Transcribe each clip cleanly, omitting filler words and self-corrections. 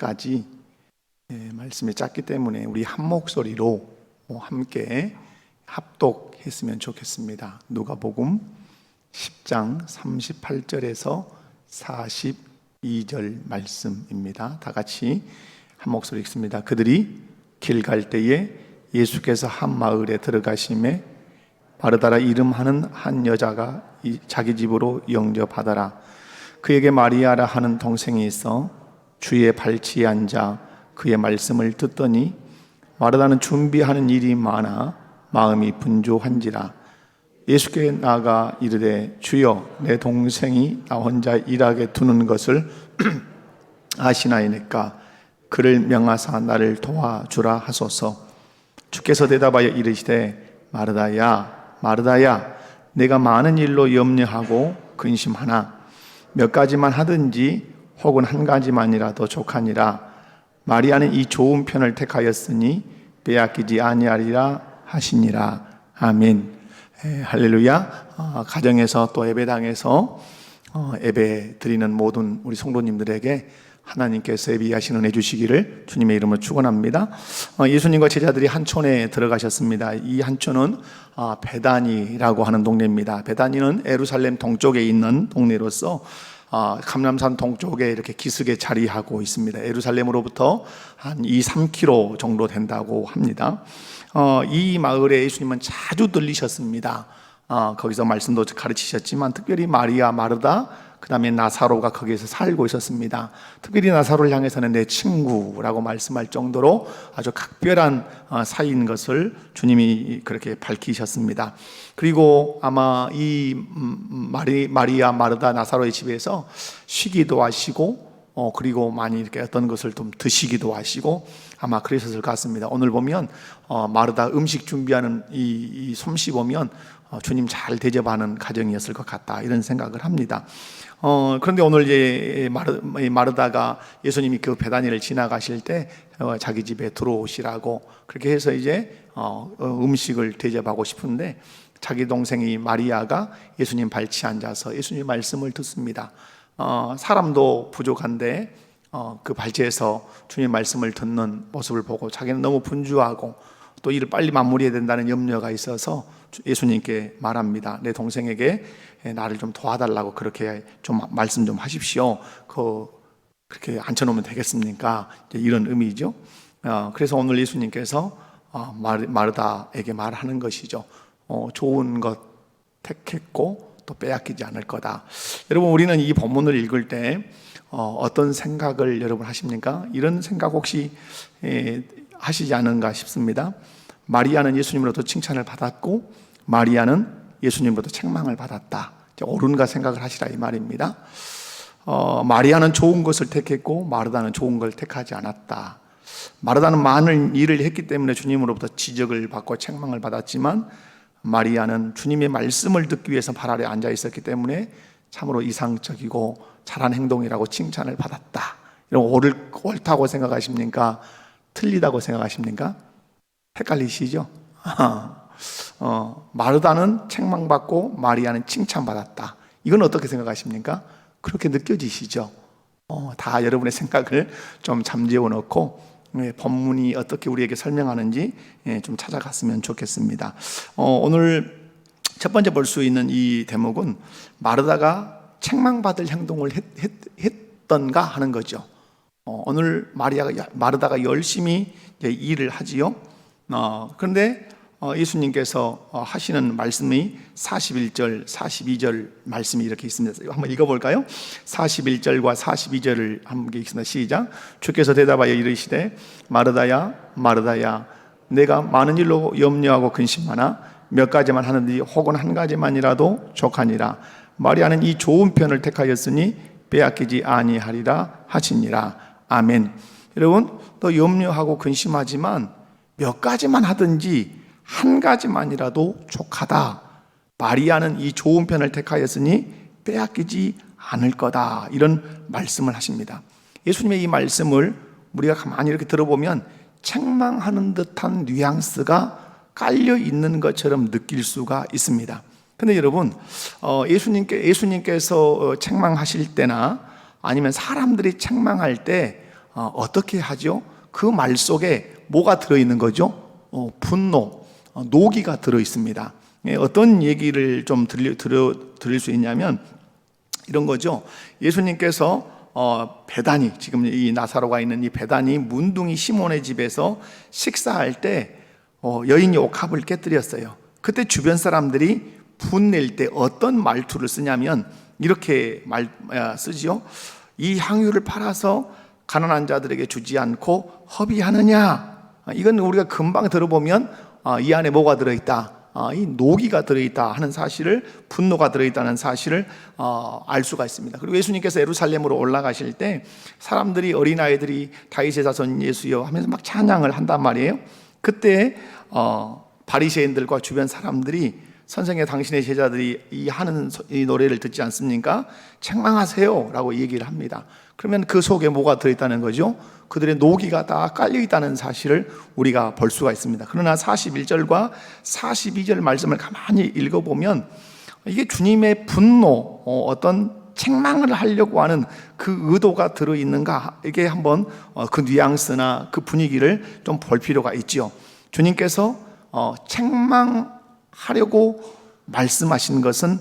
4절까지 말씀이 짧기 때문에 우리 한 목소리로 함께 합독했으면 좋겠습니다. 누가복음 10장 38절에서 42절 말씀입니다. 다 같이 한 목소리 읽습니다. 그들이 길 갈 때에 예수께서 한 마을에 들어가심에 마르다라 이름하는 한 여자가 자기 집으로 영접하더라. 그에게 마리아라 하는 동생이 있어 주의 발치에 앉아 그의 말씀을 듣더니 마르다는 준비하는 일이 많아 마음이 분주한지라. 예수께 나아가 이르되 주여, 내 동생이 나 혼자 일하게 두는 것을 아시나이니까 그를 명하사 나를 도와주라 하소서. 주께서 대답하여 이르시되 마르다야, 마르다야, 내가 많은 일로 염려하고 근심하나 몇 가지만 하든지 혹은 한 가지만이라도 족하니라. 마리아는 이 좋은 편을 택하였으니 빼앗기지 아니하리라 하시니라. 아멘. 할렐루야. 가정에서 또 예배당에서 예배 드리는 모든 우리 성도님들에게 하나님께서 예비하신 은혜 주시기를 주님의 이름으로 축원합니다. 예수님과 제자들이 한촌에 들어가셨습니다. 이 한촌은 베다니라고 하는 동네입니다. 베다니는 예루살렘 동쪽에 있는 동네로서 감람산 동쪽에 이렇게 기슭에 자리하고 있습니다. 예루살렘으로부터 한 2-3km 정도 된다고 합니다. 이 마을에 예수님은 자주 들리셨습니다. 거기서 말씀도 가르치셨지만 특별히 마리아, 마르다, 그 다음에 나사로가 거기에서 살고 있었습니다. 특별히 나사로를 향해서는 내 친구라고 말씀할 정도로 아주 각별한 사이인 것을 주님이 그렇게 밝히셨습니다. 그리고 아마 이 마리아, 마르다, 나사로의 집에서 쉬기도 하시고 그리고 많이 이렇게 어떤 것을 좀 드시기도 하시고 아마 그러셨을 것 같습니다. 오늘 보면 마르다 음식 준비하는 이 솜씨 보면 주님 잘 대접하는 가정이었을 것 같다, 이런 생각을 합니다. 그런데 오늘 이제 마르다가 예수님이 그 베다니를 지나가실 때 자기 집에 들어오시라고 그렇게 해서 이제 음식을 대접하고 싶은데 자기 동생이 마리아가 예수님 발치에 앉아서 예수님 말씀을 듣습니다. 사람도 부족한데 그 발치에서 주님 말씀을 듣는 모습을 보고 자기는 너무 분주하고 또 일을 빨리 마무리해야 된다는 염려가 있어서 예수님께 말합니다. 내 동생에게 나를 좀 도와달라고 그렇게 좀 말씀 좀 하십시오. 그렇게 앉혀놓으면 되겠습니까? 이런 의미죠. 그래서 오늘 예수님께서 마르다에게 말하는 것이죠. 좋은 것 택했고 또 빼앗기지 않을 거다. 여러분, 우리는 이 본문을 읽을 때 어떤 생각을 여러분 하십니까? 이런 생각 혹시 하시지 않은가 싶습니다. 마리아는 예수님으로부터 칭찬을 받았고 마리아는 예수님으로부터 책망을 받았다. 옳은가 생각을 하시라 이 말입니다. 마리아는 좋은 것을 택했고 마르다는 좋은 걸 택하지 않았다. 마르다는 많은 일을 했기 때문에 주님으로부터 지적을 받고 책망을 받았지만 마리아는 주님의 말씀을 듣기 위해서 발 아래 앉아 있었기 때문에 참으로 이상적이고 잘한 행동이라고 칭찬을 받았다. 이런 옳다고 생각하십니까? 틀리다고 생각하십니까? 헷갈리시죠? 마르다는 책망받고 마리아는 칭찬받았다. 이건 어떻게 생각하십니까? 그렇게 느껴지시죠? 다 여러분의 생각을 좀 잠재워 놓고 본문이 어떻게 우리에게 설명하는지 좀 찾아갔으면 좋겠습니다. 오늘 첫 번째 볼 수 있는 이 대목은 마르다가 책망받을 행동을 했던가 하는 거죠. 오늘 마르다가 열심히 일을 하지요. 그런데 예수님께서 하시는 말씀이 41절, 42절 말씀이 이렇게 있습니다. 한번 읽어볼까요? 41절과 42절을 함께 읽습니다. 시작. 주께서 대답하여 이르시되 마르다야, 마르다야, 내가 많은 일로 염려하고 근심하나 몇 가지만 하는데 혹은 한 가지만이라도 족하니라. 마리아는 이 좋은 편을 택하였으니 빼앗기지 아니하리라 하시니라. 아멘. 여러분, 또 염려하고 근심하지만 몇 가지만 하든지 한 가지만이라도 족하다. 마리아는 이 좋은 편을 택하였으니 빼앗기지 않을 거다. 이런 말씀을 하십니다. 예수님의 이 말씀을 우리가 가만히 이렇게 들어보면 책망하는 듯한 뉘앙스가 깔려 있는 것처럼 느낄 수가 있습니다. 근데 여러분, 예수님께서 책망하실 때나 아니면 사람들이 책망할 때 어떻게 하죠? 그 말 속에 뭐가 들어있는 거죠? 분노, 노기가 들어있습니다. 어떤 얘기를 좀 드릴 수 있냐면 이런 거죠. 예수님께서 베다니, 지금 이 나사로가 있는 이 베다니 문둥이 시몬의 집에서 식사할 때 여인이 옥합을 깨뜨렸어요. 그때 주변 사람들이 분낼 때 어떤 말투를 쓰냐면 이렇게 쓰지요. 이 향유를 팔아서 가난한 자들에게 주지 않고 허비하느냐. 이건 우리가 금방 들어보면 이 안에 뭐가 들어있다, 이 노기가 들어있다 하는 사실을, 분노가 들어있다는 사실을 알 수가 있습니다. 그리고 예수님께서 예루살렘으로 올라가실 때 사람들이, 어린아이들이 다윗의 자손 예수여 하면서 막 찬양을 한단 말이에요. 그때 바리새인들과 주변 사람들이 선생님, 당신의 제자들이 이 노래를 듣지 않습니까? 책망하세요 라고 얘기를 합니다. 그러면 그 속에 뭐가 들어있다는 거죠? 그들의 노기가 다 깔려있다는 사실을 우리가 볼 수가 있습니다. 그러나 41절과 42절 말씀을 가만히 읽어보면 이게 주님의 분노, 어떤 책망을 하려고 하는 그 의도가 들어있는가, 이게 한번 그 뉘앙스나 그 분위기를 좀 볼 필요가 있지요. 주님께서 책망하려고 말씀하신 것은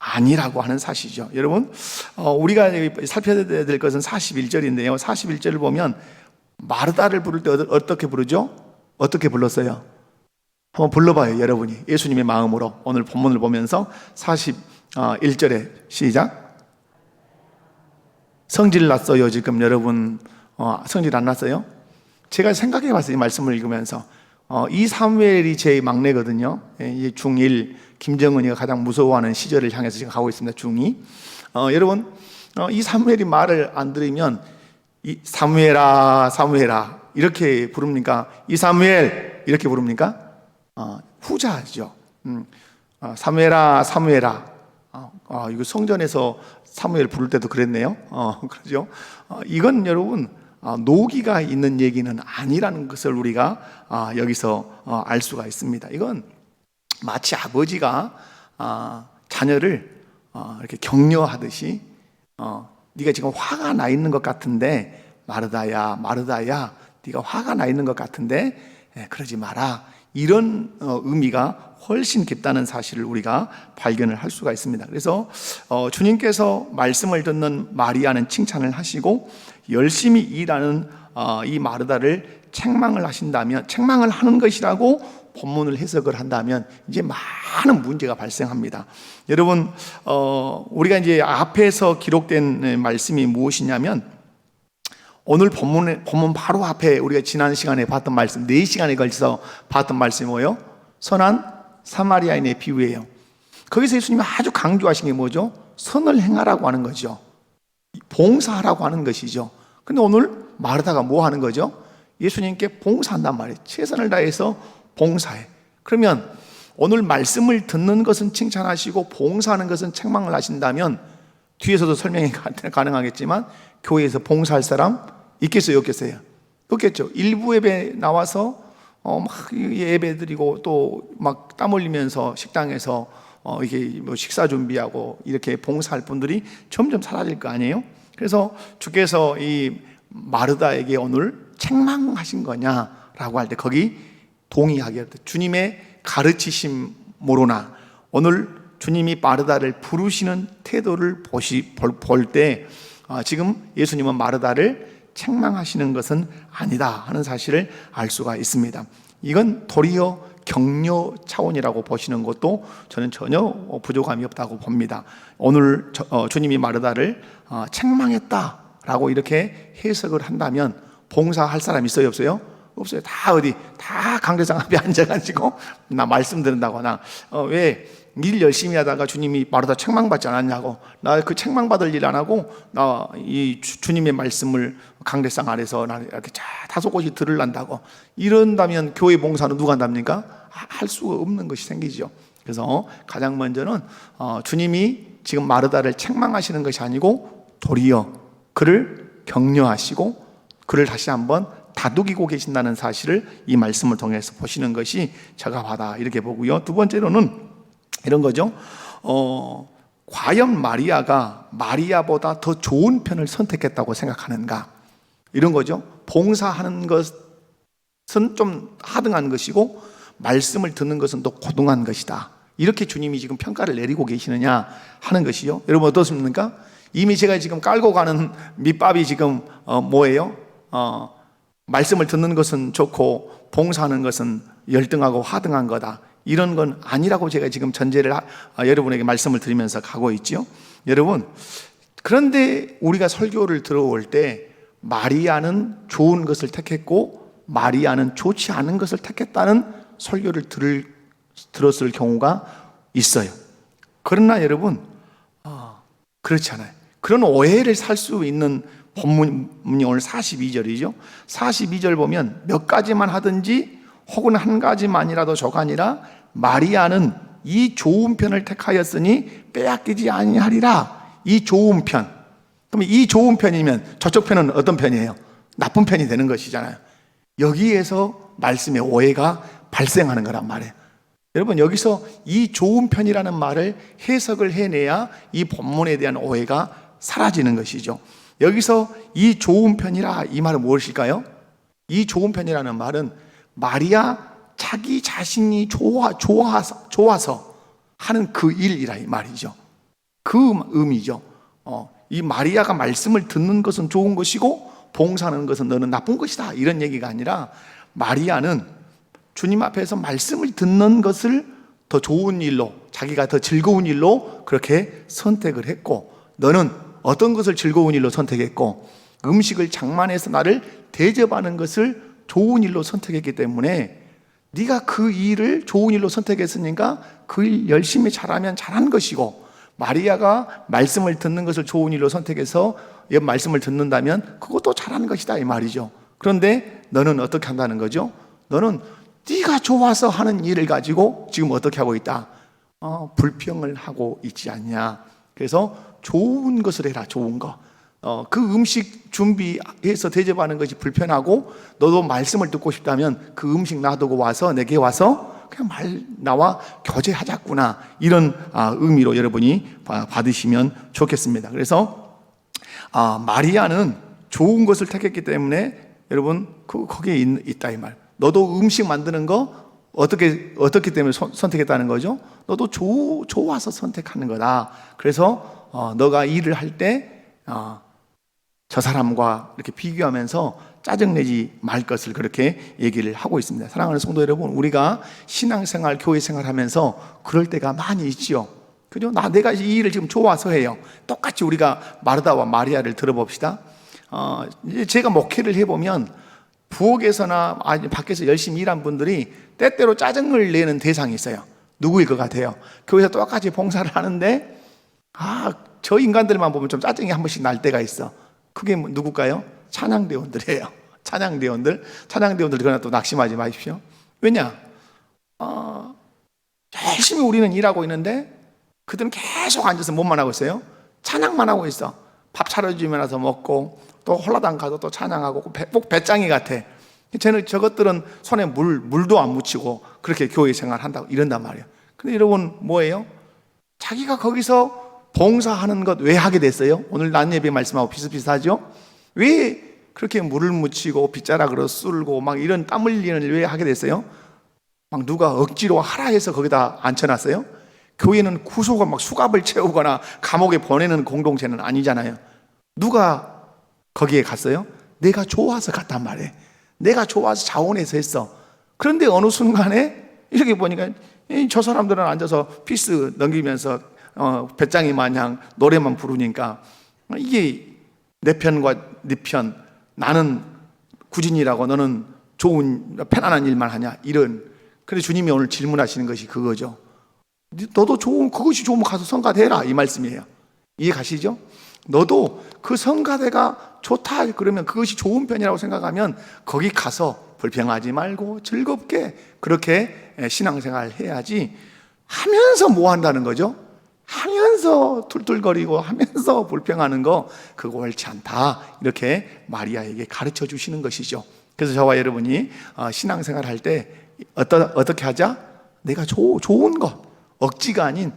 아니라고 하는 사실이죠. 여러분, 우리가 살펴야 될 것은 41절인데요. 41절을 보면 마르다를 부를 때 어떻게 부르죠? 어떻게 불렀어요? 한번 불러봐요, 여러분이. 예수님의 마음으로 오늘 본문을 보면서 41절에 시작. 성질 났어요. 지금 여러분 성질 안 났어요? 제가 생각해 봤어요, 이 말씀을 읽으면서. 이 사무엘이 제 막내거든요. 중1, 김정은이가 가장 무서워하는 시절을 향해서 지금 가고 있습니다. 중2. 여러분, 이 사무엘이 말을 안 들으면 이 사무엘아, 사무엘아 이렇게 부릅니까? 이 사무엘 이렇게 부릅니까? 후자죠. 사무엘아, 사무엘아. 이거 성전에서 사무엘 부를 때도 그랬네요. 그렇죠? 이건 여러분 노기가 있는 얘기는 아니라는 것을 우리가 여기서 알 수가 있습니다. 이건 마치 아버지가 자녀를 이렇게 격려하듯이 네가 지금 화가 나 있는 것 같은데 마르다야, 마르다야, 네가 화가 나 있는 것 같은데 그러지 마라, 이런 의미가 훨씬 깊다는 사실을 우리가 발견을 할 수가 있습니다. 그래서 주님께서 말씀을 듣는 마리아는 칭찬을 하시고 열심히 일하는 이 마르다를 책망을 하신다면, 책망을 하는 것이라고 본문을 해석을 한다면 이제 많은 문제가 발생합니다. 여러분, 우리가 이제 앞에서 기록된 말씀이 무엇이냐면 오늘 본문 바로 앞에 우리가 지난 시간에 봤던 말씀, 4시간에 걸쳐서 봤던 말씀이 뭐예요? 선한 사마리아인의 비유예요. 거기서 예수님이 아주 강조하신 게 뭐죠? 선을 행하라고 하는 거죠. 봉사하라고 하는 것이죠. 근데 오늘 마르다가 뭐 하는 거죠? 예수님께 봉사한단 말이에요. 최선을 다해서 봉사해. 그러면 오늘 말씀을 듣는 것은 칭찬하시고 봉사하는 것은 책망을 하신다면 뒤에서도 설명이 가능하겠지만 교회에서 봉사할 사람 있겠어요, 없겠어요? 없겠죠. 일부 예배 나와서 막 예배 드리고 또 막 땀 흘리면서 식당에서 이게 뭐 식사 준비하고 이렇게 봉사할 분들이 점점 사라질 거 아니에요? 그래서 주께서 이 마르다에게 오늘 책망하신 거냐라고 할 때 거기 동의하게 할 때 주님의 가르치심으로나 오늘 주님이 마르다를 부르시는 태도를 볼 때 지금 예수님은 마르다를 책망하시는 것은 아니다 하는 사실을 알 수가 있습니다. 이건 도리어 격려 차원이라고 보시는 것도 저는 전혀 부족함이 없다고 봅니다. 오늘 주님이 마르다를 책망했다라고 이렇게 해석을 한다면 봉사할 사람 있어요, 없어요? 없어요. 다 강대상 앞에 앉아가지고 나 말씀 듣는다고, 나 왜 일 열심히 하다가 주님이 마르다 책망받지 않았냐고, 나 그 책망받을 일 안 하고 나 이 주님의 말씀을 강대상 아래서 나 이렇게 다섯 곳이 들으란다고 이런다면 교회 봉사는 누가 한답니까? 할 수가 없는 것이 생기죠. 그래서 가장 먼저는 주님이 지금 마르다를 책망하시는 것이 아니고 도리어 그를 격려하시고 그를 다시 한번 다독이고 계신다는 사실을 이 말씀을 통해서 보시는 것이 적합하다 이렇게 보고요. 두 번째로는 이런 거죠. 과연 마리아가 마리아보다 더 좋은 편을 선택했다고 생각하는가? 이런 거죠. 봉사하는 것은 좀 하등한 것이고 말씀을 듣는 것은 또 고등한 것이다. 이렇게 주님이 지금 평가를 내리고 계시느냐 하는 것이요. 여러분 어떻습니까? 이미 제가 지금 깔고 가는 밑밥이 지금 뭐예요? 말씀을 듣는 것은 좋고 봉사하는 것은 열등하고 하등한 거다. 이런 건 아니라고 제가 지금 전제를 여러분에게 말씀을 드리면서 가고 있죠. 여러분, 그런데 우리가 설교를 들어올 때 마리아는 좋은 것을 택했고 마리아는 좋지 않은 것을 택했다는 설교를 들었을 경우가 있어요. 그러나 여러분, 그렇지 않아요. 그런 오해를 살 수 있는 본문이 오늘 42절이죠. 42절 보면 몇 가지만 하든지 혹은 한 가지만이라도 조간이라 마리아는 이 좋은 편을 택하였으니 빼앗기지 아니하리라. 이 좋은 편. 그럼 이 좋은 편이면 저쪽 편은 어떤 편이에요? 나쁜 편이 되는 것이잖아요. 여기에서 말씀의 오해가 발생하는 거란 말이에요. 여러분, 여기서 이 좋은 편이라는 말을 해석을 해내야 이 본문에 대한 오해가 사라지는 것이죠. 여기서 이 좋은 편이라 이 말은 무엇일까요? 이 좋은 편이라는 말은 마리아 자기 자신이 좋아서 하는 그 일이라 이 말이죠. 그 의미죠. 이 마리아가 말씀을 듣는 것은 좋은 것이고 봉사하는 것은 너는 나쁜 것이다, 이런 얘기가 아니라 마리아는 주님 앞에서 말씀을 듣는 것을 더 좋은 일로, 자기가 더 즐거운 일로 그렇게 선택을 했고, 너는 어떤 것을 즐거운 일로 선택했고 음식을 장만해서 나를 대접하는 것을 좋은 일로 선택했기 때문에 네가 그 일을 좋은 일로 선택했으니까 그 일 열심히 잘하면 잘한 것이고, 마리아가 말씀을 듣는 것을 좋은 일로 선택해서 말씀을 듣는다면 그것도 잘하는 것이다 이 말이죠. 그런데 너는 어떻게 한다는 거죠? 너는 네가 좋아서 하는 일을 가지고 지금 어떻게 하고 있다? 불평을 하고 있지 않냐. 그래서 좋은 것을 해라. 좋은 거. 그 음식 준비해서 대접하는 것이 불편하고 너도 말씀을 듣고 싶다면 그 음식 놔두고 와서 내게 와서 그냥 나와 교제하자꾸나, 이런 의미로 여러분이 받으시면 좋겠습니다. 그래서 마리아는 좋은 것을 택했기 때문에 여러분 거기에 있다 이 말. 너도 음식 만드는 거 어떻기 때문에 선택했다는 거죠? 너도 좋아서 선택하는 거다. 그래서 너가 일을 할 때 저 사람과 이렇게 비교하면서 짜증내지 말 것을 그렇게 얘기를 하고 있습니다. 사랑하는 성도 여러분, 우리가 신앙생활, 교회생활 하면서 그럴 때가 많이 있지요. 그죠? 내가 이 일을 지금 좋아서 해요. 똑같이 우리가 마르다와 마리아를 들어봅시다. 제가 목회를 해보면 부엌에서나 밖에서 열심히 일한 분들이 때때로 짜증을 내는 대상이 있어요. 누구일 것 같아요? 교회에서 똑같이 봉사를 하는데 저 인간들만 보면 좀 짜증이 한 번씩 날 때가 있어. 그게 누굴까요? 찬양대원들이에요. 찬양대원들 그러나 또 낙심하지 마십시오. 왜냐? 열심히 우리는 일하고 있는데 그들은 계속 앉아서 뭐만 하고 있어요? 찬양만 하고 있어. 밥 차려주면 와서 먹고 또 홀라당 가서 또 찬양하고 꼭 배짱이 같아. 저것들은 손에 물도 안 묻히고 그렇게 교회 생활 한다고 이런단 말이에요. 근데 여러분 뭐예요? 자기가 거기서 봉사하는 것 왜 하게 됐어요? 오늘 낮 예배 말씀하고 비슷비슷하죠? 왜 그렇게 물을 묻히고 빗자락으로 쓸고 막 이런 땀 흘리는 일 왜 하게 됐어요? 막 누가 억지로 하라 해서 거기다 앉혀놨어요? 교회는 구소가 막 수갑을 채우거나 감옥에 보내는 공동체는 아니잖아요. 누가 거기에 갔어요? 내가 좋아서 갔단 말이에요. 내가 좋아서 자원해서 했어. 그런데 어느 순간에 이렇게 보니까 저 사람들은 앉아서 피스 넘기면서 배짱이 마냥 노래만 부르니까 이게 내 편과 네 편, 나는 구진이라고 너는 좋은 편안한 일만 하냐, 이런. 그래서 주님이 오늘 질문하시는 것이 그거죠. 너도 그것이 좋으면 가서 성가대라, 이 말씀이에요. 이해 가시죠? 너도 그 성가대가 좋다 그러면, 그것이 좋은 편이라고 생각하면 거기 가서 불평하지 말고 즐겁게 그렇게 신앙생활 해야지, 하면서 뭐 한다는 거죠? 하면서 툴툴거리고 하면서 불평하는 거, 그거 옳지 않다, 이렇게 마리아에게 가르쳐 주시는 것이죠. 그래서 저와 여러분이 신앙생활 할 때 어떻게 하자? 내가 좋은 거, 억지가 아닌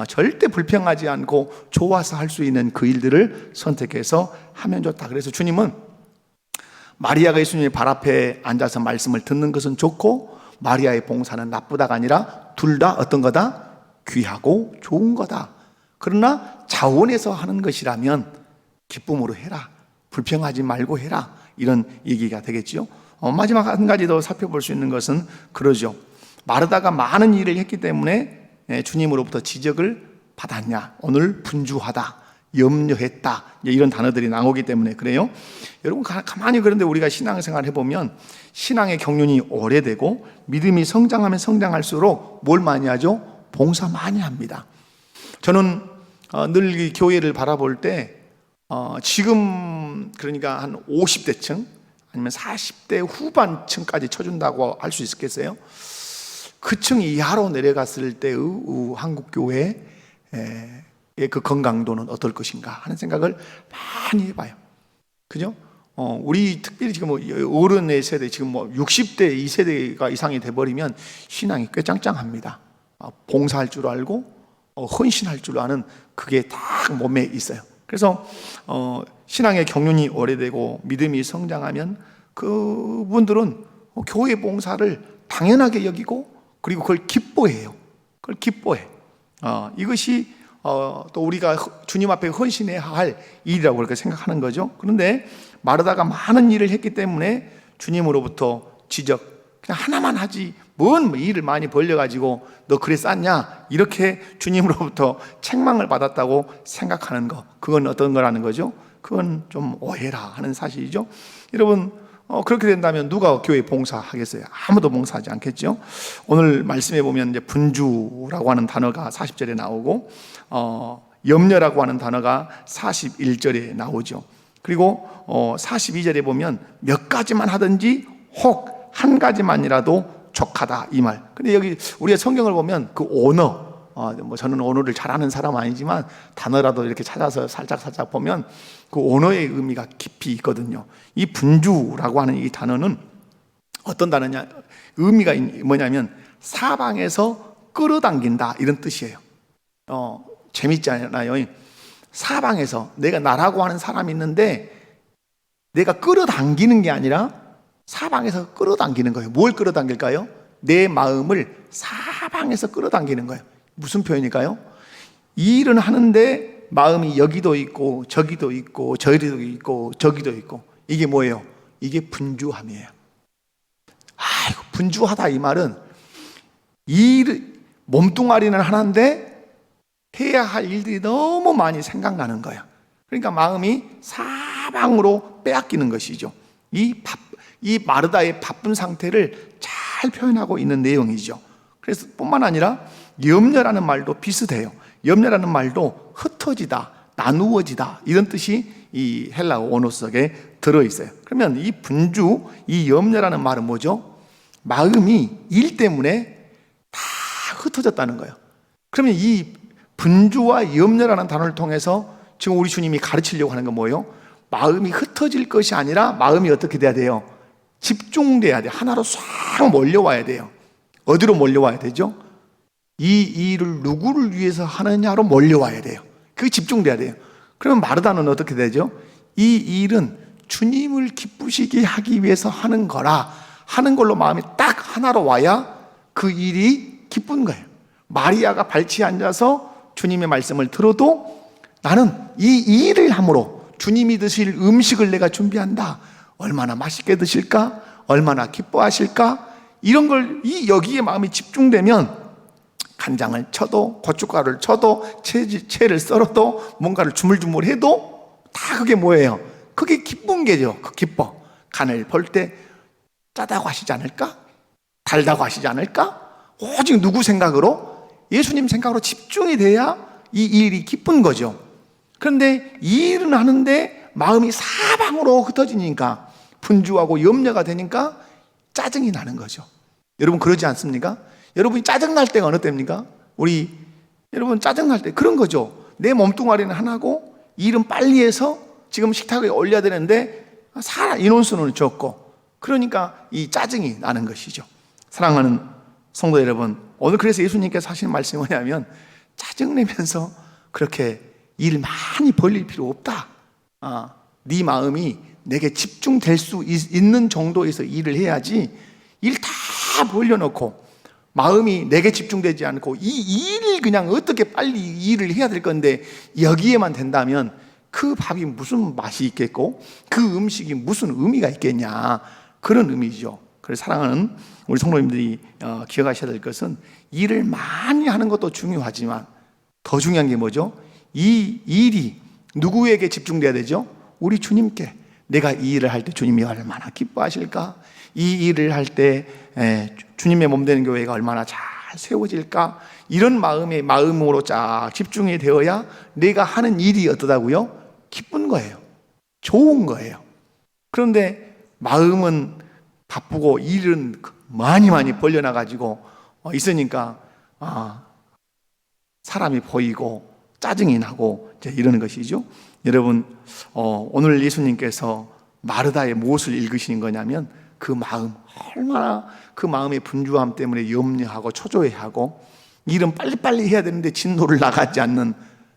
절대 불평하지 않고 좋아서 할 수 있는 그 일들을 선택해서 하면 좋다. 그래서 주님은 마리아가 예수님의 발 앞에 앉아서 말씀을 듣는 것은 좋고 마리아의 봉사는 나쁘다가 아니라 둘 다 어떤 거다? 귀하고 좋은 거다. 그러나 자원해서 하는 것이라면 기쁨으로 해라. 불평하지 말고 해라. 이런 얘기가 되겠죠. 마지막 한 가지 더 살펴볼 수 있는 것은 그러죠. 마르다가 많은 일을 했기 때문에 주님으로부터 지적을 받았냐. 오늘 분주하다, 염려했다, 이런 단어들이 나오기 때문에 그래요. 여러분 가만히 그런데 우리가 신앙생활 해보면 신앙의 경륜이 오래되고 믿음이 성장하면 성장할수록 뭘 많이 하죠? 봉사 많이 합니다. 저는 늘 이 교회를 바라볼 때 지금 그러니까 한 50대층 아니면 40대 후반층까지 쳐준다고 할 수 있겠어요? 그 층 이하로 내려갔을 때의 한국 교회의 그 건강도는 어떨 것인가 하는 생각을 많이 해봐요. 그죠? 우리 특별히 지금 어른의 세대, 지금 60대 이 세대가 이상이 돼버리면 신앙이 꽤 짱짱합니다. 봉사할 줄 알고 헌신할 줄 아는 그게 딱 몸에 있어요. 그래서 신앙의 경륜이 오래되고 믿음이 성장하면 그분들은 교회 봉사를 당연하게 여기고 그리고 그걸 기뻐해요. 그걸 기뻐해. 이것이 또 우리가 주님 앞에 헌신해야 할 일이라고 그렇게 생각하는 거죠. 그런데 마르다가 많은 일을 했기 때문에 주님으로부터 지적, 그냥 하나만 하지 뭔 일을 많이 벌려가지고 너 그래 쌌냐 이렇게 주님으로부터 책망을 받았다고 생각하는 거, 그건 어떤 거라는 거죠? 그건 좀 오해라 하는 사실이죠. 여러분 그렇게 된다면 누가 교회 봉사하겠어요? 아무도 봉사하지 않겠죠. 오늘 말씀해 보면 이제 분주라고 하는 단어가 40절에 나오고 염려라고 하는 단어가 41절에 나오죠. 그리고 42절에 보면 몇 가지만 하든지 혹 한 가지만이라도 족하다 이 말. 근데 여기 우리가 성경을 보면 그 언어, 저는 언어를 잘하는 사람 아니지만 단어라도 이렇게 찾아서 살짝 보면 그 언어의 의미가 깊이 있거든요. 이 분주라고 하는 이 단어는 어떤 단어냐? 의미가 뭐냐면 사방에서 끌어당긴다 이런 뜻이에요. 재밌지 않아요? 사방에서 내가 나라고 하는 사람이 있는데 내가 끌어당기는 게 아니라 사방에서 끌어당기는 거예요. 뭘 끌어당길까요? 내 마음을 사방에서 끌어당기는 거예요. 무슨 표현일까요? 이 일은 하는데 마음이 여기도 있고 저기도 있고 저기도 있고 저기도 있고, 이게 뭐예요? 이게 분주함이에요. 아이고 분주하다 이 말은 이 몸뚱아리는 하나인데 해야 할 일들이 너무 많이 생각나는 거예요. 그러니까 마음이 사방으로 빼앗기는 것이죠. 이 마르다의 바쁜 상태를 잘 표현하고 있는 내용이죠. 그래서 뿐만 아니라 염려라는 말도 비슷해요. 염려라는 말도 흩어지다, 나누어지다 이런 뜻이 이 헬라어 원어 속에 들어있어요. 그러면 이 분주, 이 염려라는 말은 뭐죠? 마음이 일 때문에 다 흩어졌다는 거예요. 그러면 이 분주와 염려라는 단어를 통해서 지금 우리 주님이 가르치려고 하는 건 뭐예요? 마음이 흩어질 것이 아니라 마음이 어떻게 돼야 돼요? 집중돼야 돼요. 하나로 싹 몰려와야 돼요. 어디로 몰려와야 되죠? 이 일을 누구를 위해서 하느냐로 몰려와야 돼요. 그게 집중돼야 돼요. 그러면 마르다는 어떻게 되죠? 이 일은 주님을 기쁘시게 하기 위해서 하는 거라 하는 걸로 마음이 딱 하나로 와야 그 일이 기쁜 거예요. 마리아가 발치에 앉아서 주님의 말씀을 들어도 나는 이 일을 함으로 주님이 드실 음식을 내가 준비한다. 얼마나 맛있게 드실까? 얼마나 기뻐하실까? 이런 걸 여기에 마음이 집중되면 간장을 쳐도 고춧가루를 쳐도 채를 썰어도 뭔가를 주물주물해도 다 그게 뭐예요? 그게 기쁜 게죠. 그 기뻐. 간을 볼 때 짜다고 하시지 않을까? 달다고 하시지 않을까? 오직 누구 생각으로? 예수님 생각으로 집중이 돼야 이 일이 기쁜 거죠. 그런데 이 일은 하는데 마음이 사방으로 흩어지니까 분주하고 염려가 되니까 짜증이 나는 거죠. 여러분 그러지 않습니까? 여러분이 짜증날 때가 어느 때입니까? 여러분 짜증날 때 그런 거죠. 내 몸뚱아리는 하나고 일은 빨리 해서 지금 식탁에 올려야 되는데 인원수는 적고, 그러니까 이 짜증이 나는 것이죠. 사랑하는 성도 여러분, 오늘 그래서 예수님께서 하시는 말씀이 뭐냐면 짜증내면서 그렇게 일 많이 벌릴 필요 없다. 네 마음이 내게 집중될 수 있는 정도에서 일을 해야지, 일 다 벌려놓고 마음이 내게 집중되지 않고 이 일을 그냥 어떻게 빨리 일을 해야 될 건데 여기에만 된다면 그 밥이 무슨 맛이 있겠고 그 음식이 무슨 의미가 있겠냐, 그런 의미죠. 그래서 사랑하는 우리 성도님들이 기억하셔야 될 것은, 일을 많이 하는 것도 중요하지만 더 중요한 게 뭐죠? 이 일이 누구에게 집중돼야 되죠? 우리 주님께. 내가 이 일을 할 때 주님이 얼마나 기뻐하실까? 이 일을 할 때 주님의 몸 되는 교회가 얼마나 잘 세워질까? 이런 마음으로 쫙 집중이 되어야 내가 하는 일이 어떠다고요? 기쁜 거예요. 좋은 거예요. 그런데 마음은 바쁘고 일은 많이 벌려놔가지고 있으니까 사람이 보이고 짜증이 나고 이러는 것이죠. 여러분, 오늘 예수님께서 마르다의 무엇을 읽으시는 거냐면, 그 마음, 얼마나 그 마음의 분주함 때문에 염려하고 초조해하고 일은 빨리빨리 해야 되는데 진도를 나가지 않는,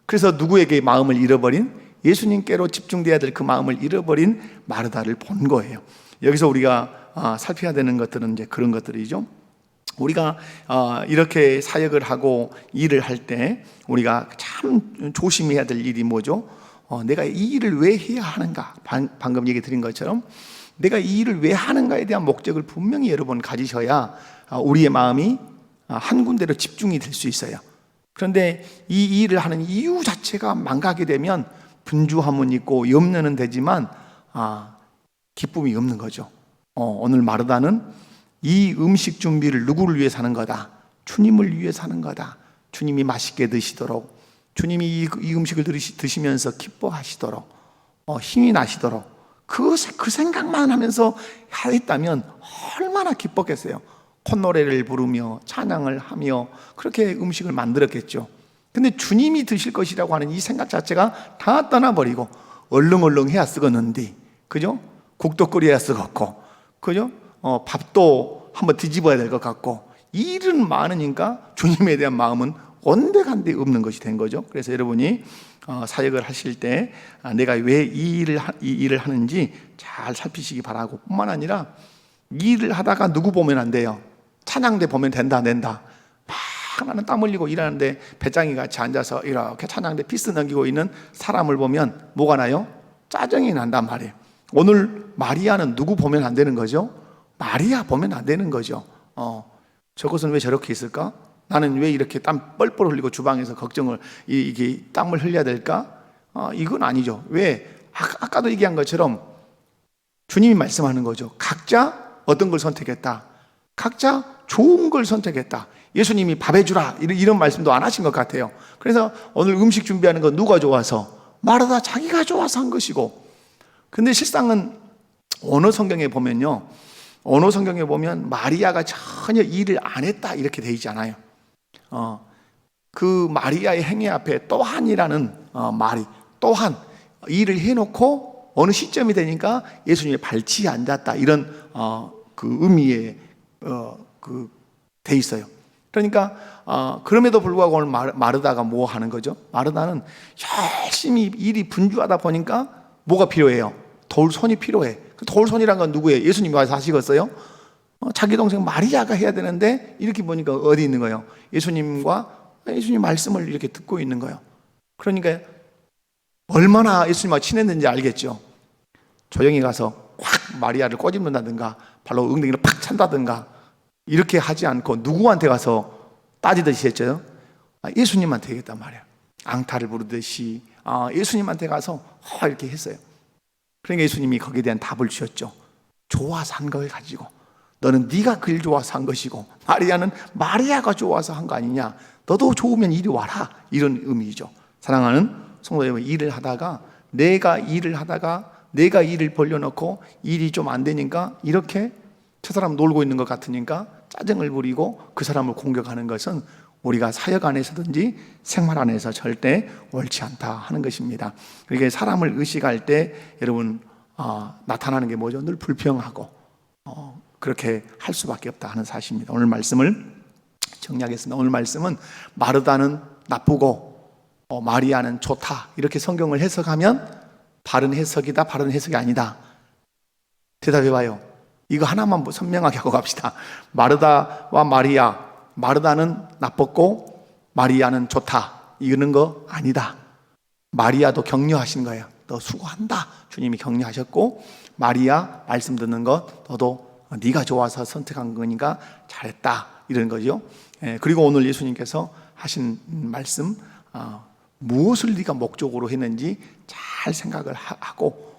그래서 누구에게 마음을 잃어버린, 예수님께로 집중돼야 될 그 마음을 잃어버린 마르다를 본 거예요. 여기서 우리가 살펴야 되는 것들은 이제 그런 것들이죠. 우리가 이렇게 사역을 하고 일을 할 때 우리가 참 조심해야 될 일이 뭐죠? 내가 이 일을 왜 해야 하는가? 방금 얘기 드린 것처럼 내가 이 일을 왜 하는가에 대한 목적을 분명히 여러분 가지셔야 우리의 마음이 한 군데로 집중이 될 수 있어요. 그런데 이 일을 하는 이유 자체가 망가게 되면 분주함은 있고 염려는 되지만 기쁨이 없는 거죠. 오늘 마르다는 이 음식 준비를 누구를 위해 사는 거다? 주님을 위해 사는 거다. 주님이 맛있게 드시도록, 주님이 이 음식을 드시면서 기뻐하시도록, 힘이 나시도록 그 생각만 하면서 했다면 얼마나 기뻤겠어요. 콧노래를 부르며 찬양을 하며 그렇게 음식을 만들었겠죠. 근데 주님이 드실 것이라고 하는 이 생각 자체가 다 떠나버리고 얼렁얼렁 해야 쓰겠는데, 그죠? 국도 끓여야 쓰겠고, 그죠? 밥도 한번 뒤집어야 될 것 같고, 일은 많으니까 주님에 대한 마음은 온데간데 없는 것이 된 거죠. 그래서 여러분이 사역을 하실 때 내가 왜 이 일을 하는지 잘 살피시기 바라고, 뿐만 아니라 이 일을 하다가 누구 보면 안 돼요. 찬양대 보면 된다. 막 나는 땀 흘리고 일하는데 배짱이 같이 앉아서 이렇게 찬양대 피스 넘기고 있는 사람을 보면 뭐가 나요? 짜증이 난단 말이에요. 오늘 마리아는 누구 보면 안 되는 거죠? 마리아 보면 안 되는 거죠. 저것은 왜 저렇게 있을까? 나는 왜 이렇게 땀 뻘뻘 흘리고 주방에서 걱정을, 이게 땀을 흘려야 될까? 이건 아니죠. 왜? 아까도 얘기한 것처럼 주님이 말씀하는 거죠. 각자 어떤 걸 선택했다? 각자 좋은 걸 선택했다. 예수님이 밥 해주라 이런 말씀도 안 하신 것 같아요. 그래서 오늘 음식 준비하는 건 누가 좋아서? 마르다 자기가 좋아서 한 것이고. 근데 실상은 어느 성경에 보면요, 어느 성경에 보면 마리아가 전혀 일을 안 했다 이렇게 돼 있지 않아요. 그 마리아의 행위 앞에 또한이라는 말이, 또한 일을 해놓고 어느 시점이 되니까 예수님이 발치에 앉았다, 이런 그 의미에 돼 있어요. 그러니까 그럼에도 불구하고 오늘 마르다가 뭐 하는 거죠? 마르다는 열심히 일이 분주하다 보니까 뭐가 필요해요? 돌손이 필요해. 그 돌손이란 건 누구예요? 예수님이 와서 하시겠어요? 자기 동생 마리아가 해야 되는데 이렇게 보니까 어디 있는 거예요? 예수님 말씀을 이렇게 듣고 있는 거예요. 그러니까 얼마나 예수님과 친했는지 알겠죠. 조용히 가서 확 마리아를 꼬집는다든가 발로 엉덩이를 팍 찬다든가 이렇게 하지 않고 누구한테 가서 따지듯이 했죠? 예수님한테 얘기했단 말이야. 앙탈을 부르듯이 예수님한테 가서 이렇게 했어요. 그러니까 예수님이 거기에 대한 답을 주셨죠. 좋아서 한 걸 가지고, 너는 네가 그를 좋아서 한 것이고 마리아는 마리아가 좋아서 한 거 아니냐, 너도 좋으면 이리 와라, 이런 의미죠. 사랑하는 성도 여러분, 내가 일을 벌려놓고 일이 좀 안 되니까 이렇게 저 사람 놀고 있는 것 같으니까 짜증을 부리고 그 사람을 공격하는 것은 우리가 사역 안에서든지 생활 안에서 절대 옳지 않다 하는 것입니다. 그러니까 사람을 의식할 때 여러분 나타나는 게 뭐죠? 늘 불평하고 그렇게 할 수밖에 없다 하는 사실입니다. 오늘 말씀을 정리하겠습니다. 오늘 말씀은 마르다는 나쁘고 마리아는 좋다, 이렇게 성경을 해석하면 바른 해석이다, 바른 해석이 아니다, 대답해봐요. 이거 하나만 선명하게 하고 갑시다. 마르다와 마리아, 마르다는 나빴고 마리아는 좋다, 이러는 거 아니다. 마리아도 격려하신 거예요. 너 수고한다, 주님이 격려하셨고, 마리아 말씀 듣는 것 너도 네가 좋아서 선택한 거니까 잘했다, 이런 거죠. 그리고 오늘 예수님께서 하신 말씀, 무엇을 네가 목적으로 했는지 잘 생각을 하고,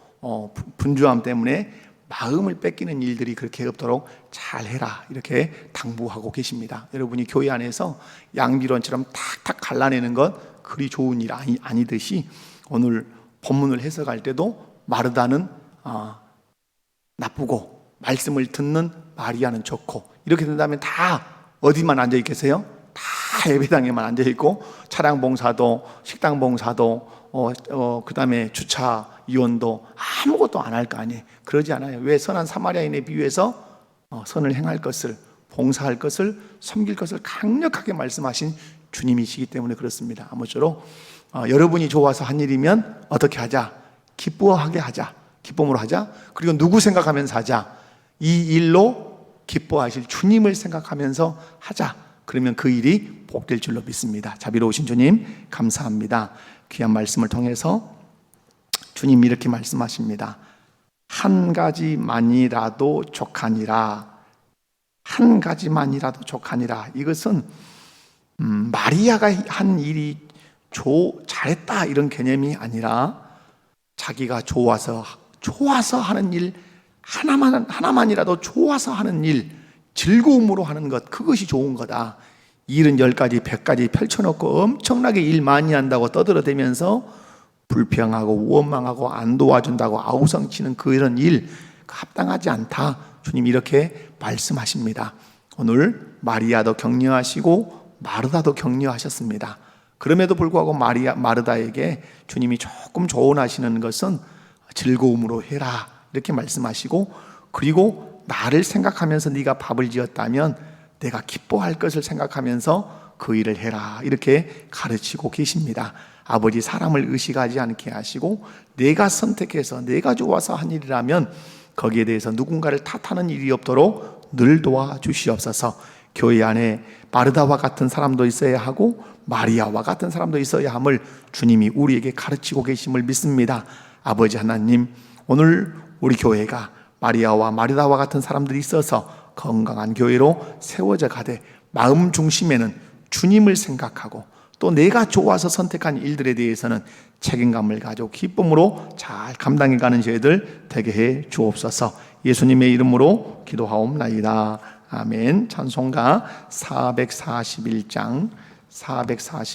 분주함 때문에 마음을 뺏기는 일들이 그렇게 없도록 잘해라, 이렇게 당부하고 계십니다. 여러분이 교회 안에서 양비론처럼 탁탁 갈라내는 것 그리 좋은 일 아니듯이, 오늘 본문을 해석할 때도 마르다는 나쁘고 말씀을 듣는 마리아는 좋고, 이렇게 된다면 다 어디만 앉아 있겠어요? 다 예배당에만 앉아 있고, 차량 봉사도, 식당 봉사도, 그 다음에 주차 이원도 아무것도 안 할 거 아니에요. 그러지 않아요. 왜? 선한 사마리아인에 비유해서 선을 행할 것을, 봉사할 것을, 섬길 것을 강력하게 말씀하신 주님이시기 때문에 그렇습니다. 아무쪼록 여러분이 좋아서 한 일이면 어떻게 하자? 기뻐하게 하자. 기쁨으로 하자. 그리고 누구 생각하면서 하자? 이 일로 기뻐하실 주님을 생각하면서 하자. 그러면 그 일이 복될 줄로 믿습니다. 자비로우신 주님 감사합니다. 귀한 말씀을 통해서 주님이 이렇게 말씀하십니다. 한 가지만이라도 족하니라. 한 가지만이라도 족하니라. 이것은 마리아가 한 일이 잘했다, 이런 개념이 아니라 자기가 좋아서 하는 일, 하나만이라도 좋아서 하는 일, 즐거움으로 하는 것, 그것이 좋은 거다. 일은 10가지 100가지 펼쳐놓고 엄청나게 일 많이 한다고 떠들어대면서 불평하고 원망하고 안 도와준다고 아우성치는 그런 일 합당하지 않다. 주님이 이렇게 말씀하십니다. 오늘 마리아도 격려하시고 마르다도 격려하셨습니다. 그럼에도 불구하고 마르다에게 주님이 조금 조언하시는 것은 즐거움으로 해라, 이렇게 말씀하시고, 그리고 나를 생각하면서 네가 밥을 지었다면 내가 기뻐할 것을 생각하면서 그 일을 해라, 이렇게 가르치고 계십니다. 아버지, 사람을 의식하지 않게 하시고 내가 선택해서 내가 좋아서 한 일이라면 거기에 대해서 누군가를 탓하는 일이 없도록 늘 도와주시옵소서. 교회 안에 마르다와 같은 사람도 있어야 하고 마리아와 같은 사람도 있어야 함을 주님이 우리에게 가르치고 계심을 믿습니다. 아버지 하나님, 오늘 우리 교회가 마리아와 마르다와 같은 사람들이 있어서 건강한 교회로 세워져 가되, 마음 중심에는 주님을 생각하고 또 내가 좋아서 선택한 일들에 대해서는 책임감을 가지고 기쁨으로 잘 감당해가는 저희들 되게 해 주옵소서. 예수님의 이름으로 기도하옵나이다. 아멘. 찬송가 441장 440